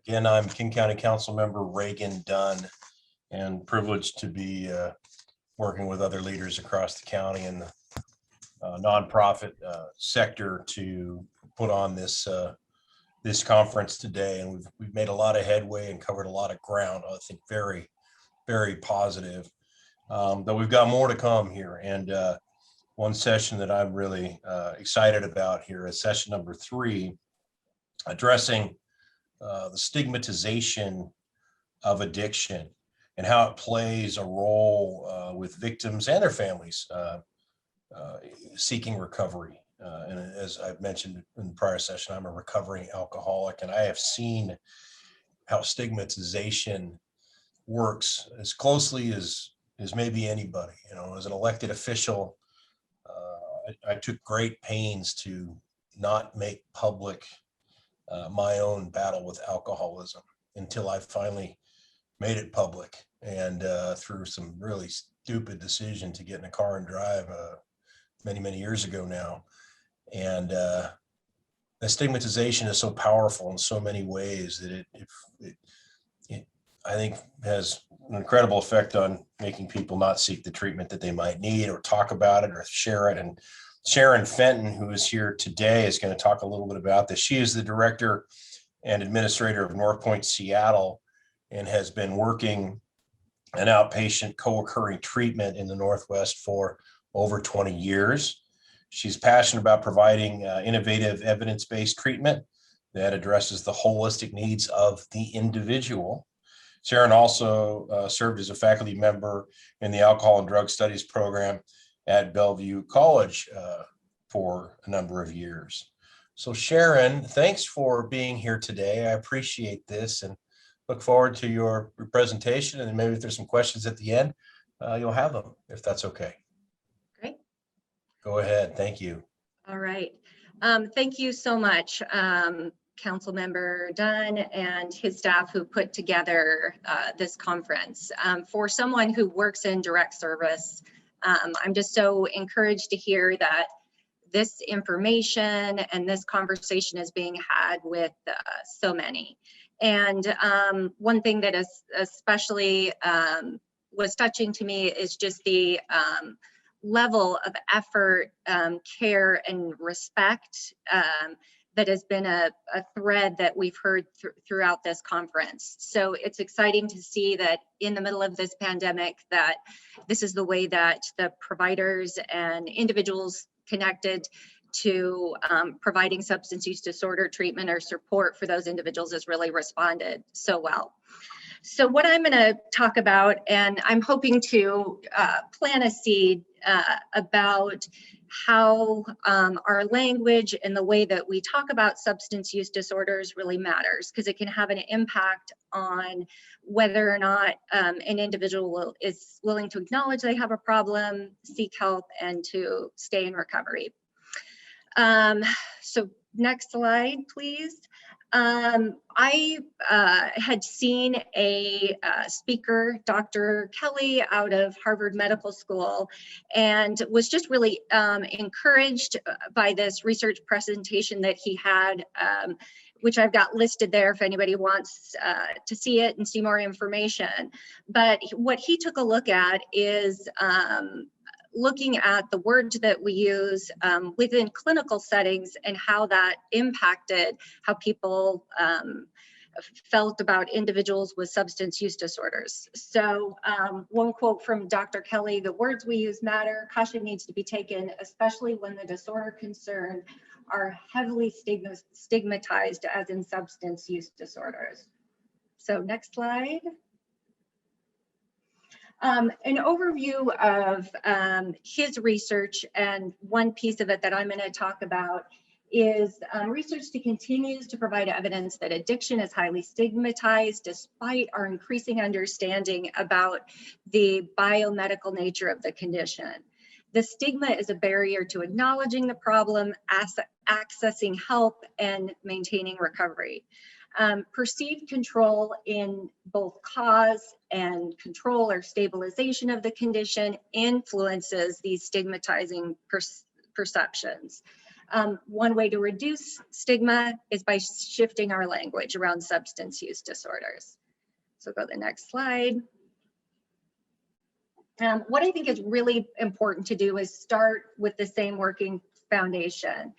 Again, I'm King County Council Member Reagan Dunn, and privileged to be working with other leaders across the county and the nonprofit sector to put on this this conference today. And we've made a lot of headway and covered a lot of ground. I think very positive. But we've got more to come here. And one session that I'm really excited about here is session number 3, addressing the stigmatization of addiction and how it plays a role with victims and their families seeking recovery. And as I've mentioned in the prior session, I'm a recovering alcoholic, and I have seen how stigmatization works as closely as maybe anybody. You know, as an elected official, I took great pains to not make public my own battle with alcoholism until I finally made it public, and through some really stupid decision to get in a car and drive many years ago now. And the stigmatization is so powerful in so many ways that it I think has an incredible effect on making people not seek the treatment that they might need, or talk about it, or share it. And Sharon Fenton, who is here today, is going to talk a little bit about this. She is the director and administrator of North Point, Seattle, and has been working an outpatient co-occurring treatment in the Northwest for over 20 years. She's passionate about providing innovative evidence-based treatment that addresses the holistic needs of the individual. Sharon also served as a faculty member in the Alcohol and Drug Studies program at Bellevue College for a number of years. So Sharon, thanks for being here today. I appreciate this and look forward to your presentation. And maybe if there's some questions at the end, you'll have them, if that's okay. Great. Go ahead. Thank you. All right. Thank you so much, Councilmember Dunn and his staff who put together this conference. For someone who works in direct service, I'm just so encouraged to hear that this information and this conversation is being had with so many. And one thing that is especially was touching to me is just the level of effort, care, and respect that has been a thread that we've heard throughout this conference. So it's exciting to see that in the middle of this pandemic, that this is the way that the providers and individuals connected to providing substance use disorder treatment or support for those individuals has really responded so well. So what I'm going to talk about, and I'm hoping to plant a seed about how our language and the way that we talk about substance use disorders really matters, because it can have an impact on whether or not an individual is willing to acknowledge they have a problem, seek help, and to stay in recovery. So next slide, please. I had seen a speaker, Dr. Kelly, out of Harvard Medical School, and was just really encouraged by this research presentation that he had, which I've got listed there if anybody wants to see it and see more information. But what he took a look at is looking at the words that we use within clinical settings and how that impacted how people felt about individuals with substance use disorders. So one quote from Dr. Kelly: "The words we use matter. Caution needs to be taken, especially when the disorder concerned are heavily stigmatized, as in substance use disorders." So next slide. An overview of his research, and one piece of it that I'm going to talk about is research that continues to provide evidence that addiction is highly stigmatized despite our increasing understanding about the biomedical nature of the condition. The stigma is a barrier to acknowledging the problem, accessing help, and maintaining recovery. Perceived control in both cause and control or stabilization of the condition influences these stigmatizing perceptions. One way to reduce stigma is by shifting our language around substance use disorders. So go to the next slide. What I think is really important to do is start with the same working foundation.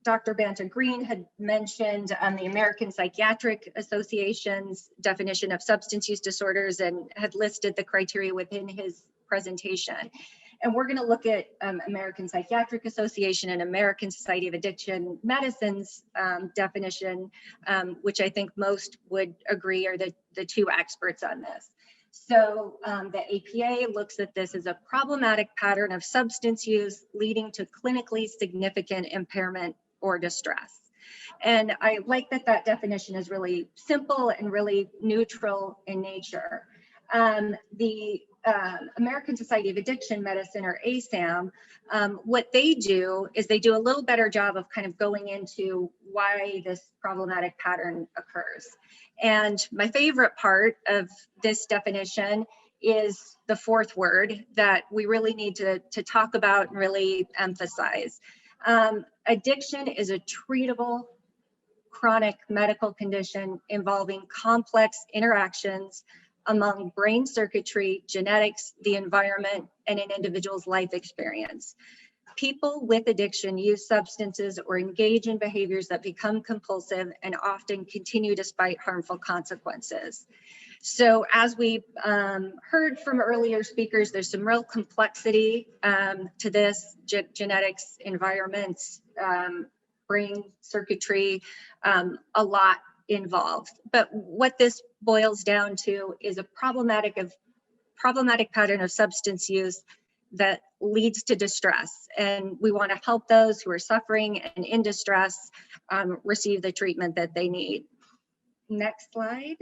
Dr. Banta Green had mentioned the American Psychiatric Association's definition of substance use disorders and had listed the criteria within his presentation. And we're going to look at American Psychiatric Association and American Society of Addiction Medicine's definition, which I think most would agree are the two experts on this. So the APA looks at this as a problematic pattern of substance use leading to clinically significant impairment or distress. And I like that that definition is really simple and really neutral in nature. The American Society of Addiction Medicine, or ASAM, what they do is they do a little better job of kind of going into why this problematic pattern occurs. And my favorite part of this definition is the fourth word that we really need to talk about and really emphasize. Addiction is a treatable chronic medical condition involving complex interactions among brain circuitry, genetics, the environment, and an individual's life experience. People with addiction use substances or engage in behaviors that become compulsive and often continue despite harmful consequences. So as we heard from earlier speakers, there's some real complexity to this, genetics, environments, brain circuitry, a lot involved. But what this boils down to is a problematic pattern of substance use that leads to distress. And we want to help those who are suffering and in distress receive the treatment that they need. Next slide.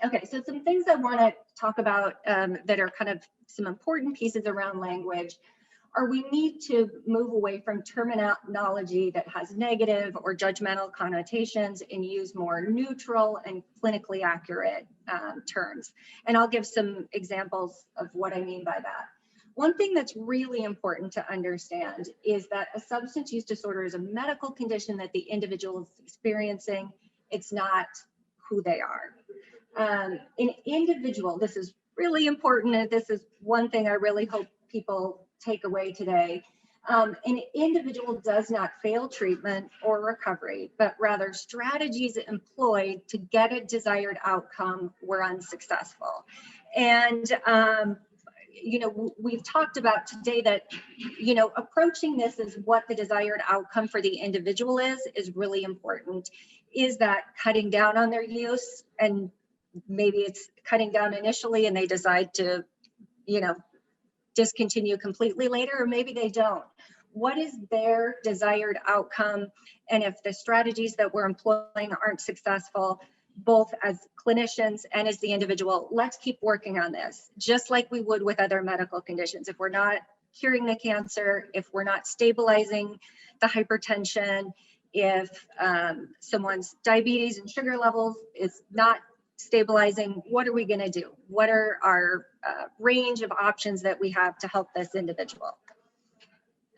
Okay, so some things I want to talk about that are kind of some important pieces around language are we need to move away from terminology that has negative or judgmental connotations and use more neutral and clinically accurate terms. And I'll give some examples of what I mean by that. One thing that's really important to understand is that a substance use disorder is a medical condition that the individual is experiencing. It's not who they are. An individual, this is really important, and this is one thing I really hope people take away today. An individual does not fail treatment or recovery, but rather strategies employed to get a desired outcome were unsuccessful. And you know, we've talked about today that, you know, approaching this as what the desired outcome for the individual is really important. Is that cutting down on their use? And maybe it's cutting down initially and they decide to, you know, discontinue completely later, or maybe they don't. What is their desired outcome? And if the strategies that we're employing aren't successful, both as clinicians and as the individual, let's keep working on this, just like we would with other medical conditions. If we're not curing the cancer, if we're not stabilizing the hypertension, if someone's diabetes and sugar levels is not stabilizing, what are we going to do? What are our range of options that we have to help this individual?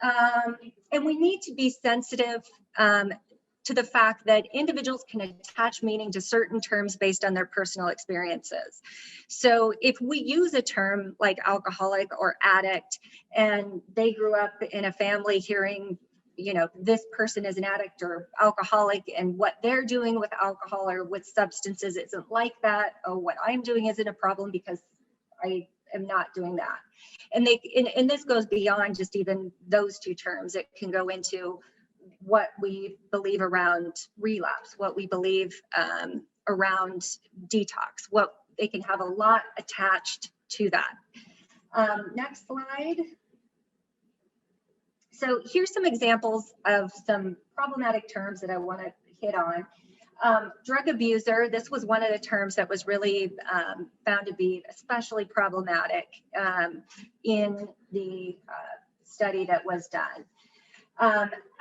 And we need to be sensitive to the fact that individuals can attach meaning to certain terms based on their personal experiences. So if we use a term like alcoholic or addict, and they grew up in a family hearing, you know, this person is an addict or alcoholic, and what they're doing with alcohol or with substances isn't like that. Oh, what I'm doing isn't a problem because I am not doing that. And this goes beyond just even those two terms. It can go into what we believe around relapse, what we believe around detox, what they can have a lot attached to that. Next slide. So here's some examples of some problematic terms that I want to hit on. Drug abuser, this was one of the terms that was really found to be especially problematic in the study that was done.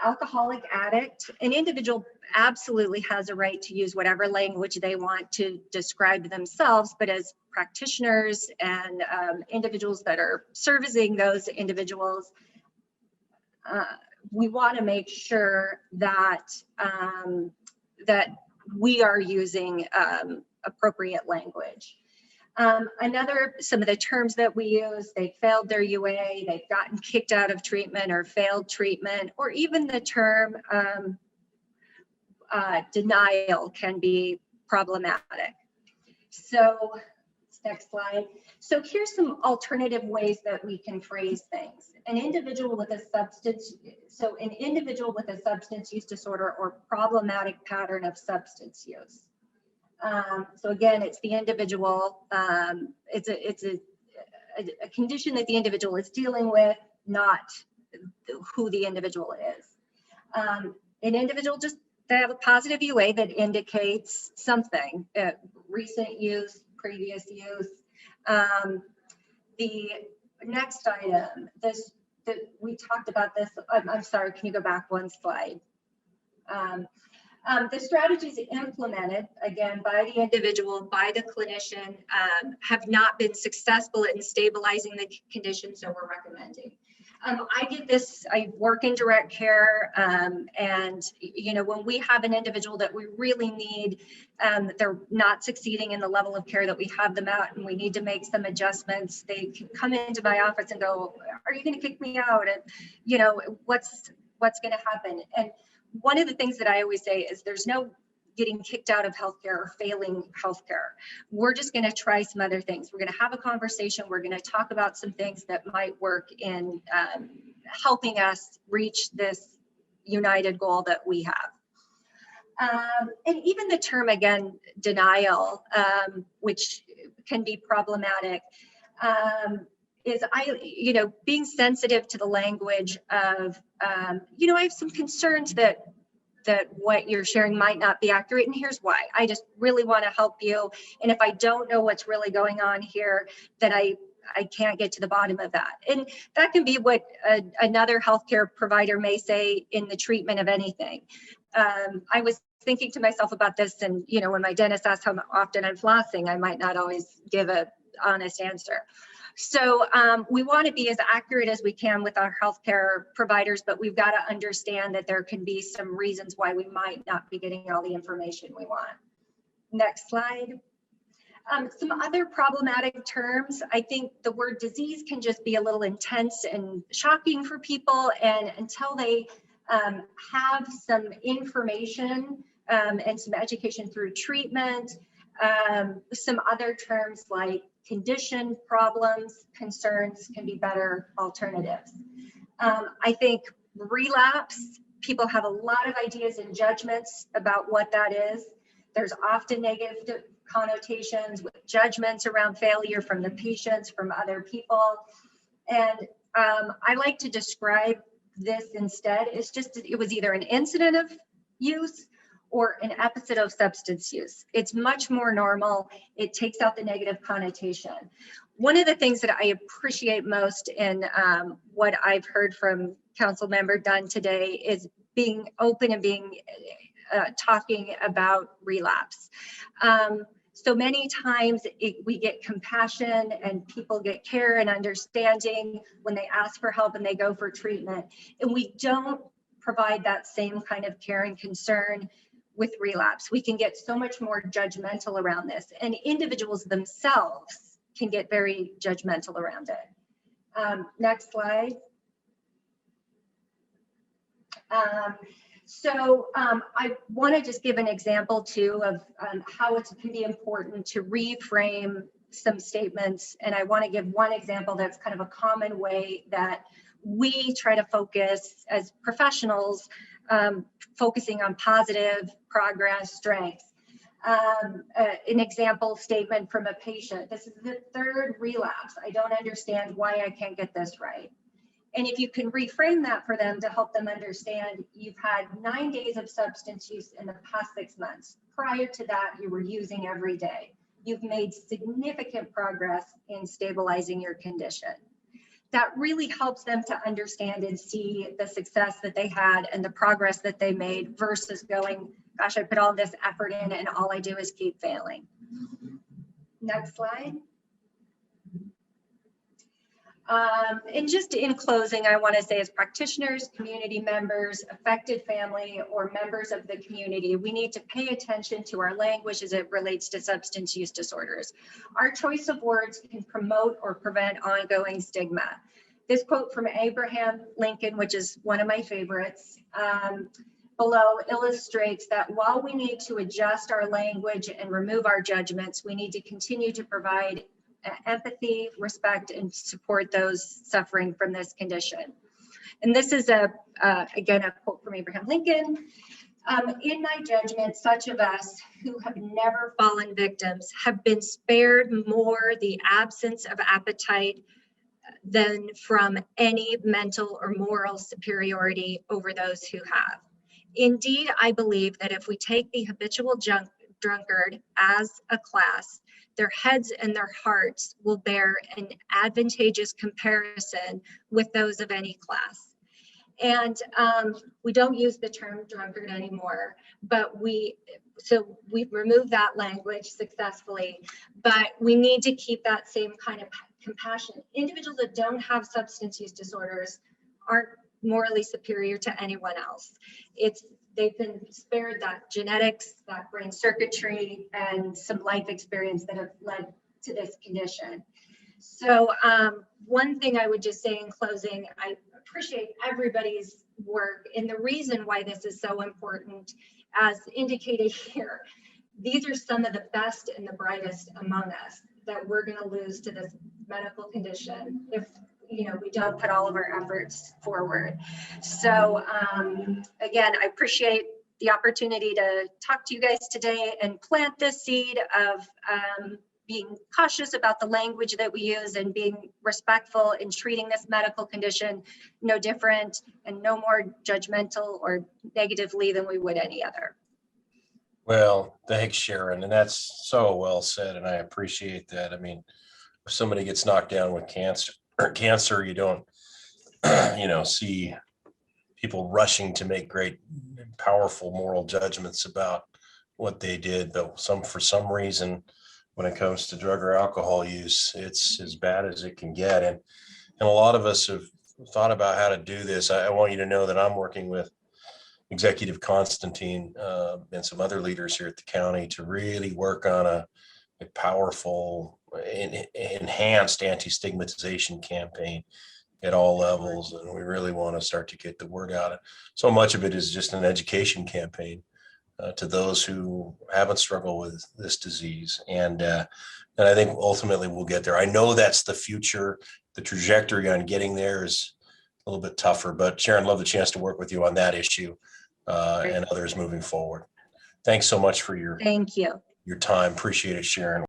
Alcoholic addict, an individual absolutely has a right to use whatever language they want to describe themselves, but as practitioners and individuals that are servicing those individuals, we want to make sure that that we are using appropriate language. Some of the terms that we use, they failed their UA, they've gotten kicked out of treatment or failed treatment, or even the term denial can be problematic. So next slide. So here's some alternative ways that we can phrase things. An individual with a substance use disorder or problematic pattern of substance use. So again, it's the individual, it's a condition that the individual is dealing with, not who the individual is. An individual they have a positive UA that indicates something, recent use, previous use. The next item, we talked about this, I'm sorry, can you go back one slide? The strategies implemented, again, by the individual, by the clinician, have not been successful in stabilizing the condition, so we're recommending. I work in direct care, and when we have an individual that we really need, they're not succeeding in the level of care that we have them at, and we need to make some adjustments, they can come into my office and go, are you going to kick me out? And what's going to happen? And one of the things that I always say is there's no getting kicked out of healthcare or failing healthcare. We're just going to try some other things. We're going to have a conversation. We're going to talk about some things that might work in helping us reach this united goal that we have. And even the term, again, denial, which can be problematic, is being sensitive to the language of, I have some concerns that what you're sharing might not be accurate, and here's why. I just really want to help you, and if I don't know what's really going on here, then I can't get to the bottom of that. And that can be what another healthcare provider may say in the treatment of anything. I was thinking to myself about this, and when my dentist asks how often I'm flossing, I might not always give an honest answer. So we want to be as accurate as we can with our healthcare providers, but we've got to understand that there can be some reasons why we might not be getting all the information we want. Next slide. Some other problematic terms. I think the word disease can just be a little intense and shocking for people, and until they have some information and some education through treatment, some other terms like condition, problems, concerns can be better alternatives. I think relapse, people have a lot of ideas and judgments about what that is. There's often negative connotations with judgments around failure from the patients, from other people. And I like to describe this instead. It was either an incident of use or an episode of substance use. It's much more normal. It takes out the negative connotation. One of the things that I appreciate most in what I've heard from Council Member Dunn today is being open and talking about relapse. So many times we get compassion and people get care and understanding when they ask for help and they go for treatment. And we don't provide that same kind of care and concern with relapse. We can get so much more judgmental around this, and individuals themselves can get very judgmental around it. Next slide. I want to just give an example too of how it can be important to reframe some statements. And I want to give one example that's kind of a common way that we try to focus as professionals, focusing on positive progress, strengths. An example statement from a patient: this is the third relapse. I don't understand why I can't get this right. And if you can reframe that for them to help them understand, you've had 9 days of substance use in the past 6 months. Prior to that, you were using every day. You've made significant progress in stabilizing your condition. That really helps them to understand and see the success that they had and the progress that they made versus going, gosh, I put all this effort in and all I do is keep failing. Next slide. And just in closing, I want to say, as practitioners, community members, affected family, or members of the community, we need to pay attention to our language as it relates to substance use disorders. Our choice of words can promote or prevent ongoing stigma. This quote from Abraham Lincoln, which is one of my favorites, below illustrates that while we need to adjust our language and remove our judgments, we need to continue to provide empathy, respect, and support those suffering from this condition. And this is again, a quote from Abraham Lincoln. In my judgment, such of us who have never fallen victims have been spared more the absence of appetite than from any mental or moral superiority over those who have. Indeed, I believe that if we take the habitual drunkard as a class, their heads and their hearts will bear an advantageous comparison with those of any class. And we don't use the term drunkard anymore, but we've removed that language successfully, but we need to keep that same kind of compassion. Individuals that don't have substance use disorders aren't morally superior to anyone else. They've been spared that genetics, that brain circuitry, and some life experience that have led to this condition. So one thing I would just say in closing, I appreciate everybody's work, and the reason why this is so important, as indicated here, these are some of the best and the brightest among us that we're going to lose to this medical condition if we don't put all of our efforts forward. So again, I appreciate the opportunity to talk to you guys today and plant this seed of being cautious about the language that we use and being respectful in treating this medical condition no different and no more judgmental or negatively than we would any other. Well, thanks, Sharon. And that's so well said. And I appreciate that. I mean, if somebody gets knocked down with cancer, you don't, see people rushing to make great, powerful moral judgments about what they did. But for some reason, when it comes to drug or alcohol use, it's as bad as it can get. And a lot of us have thought about how to do this. I want you to know that I'm working with Executive Constantine and some other leaders here at the county to really work on a powerful, enhanced anti-stigmatization campaign at all levels. And we really want to start to get the word out. So much of it is just an education campaign to those who haven't struggled with this disease. And I think ultimately we'll get there. I know that's the future. The trajectory on getting there is a little bit tougher, but Sharon, love the chance to work with you on that issue and others moving forward. Thanks so much for your Thank you. Your time. Appreciate it, Sharon.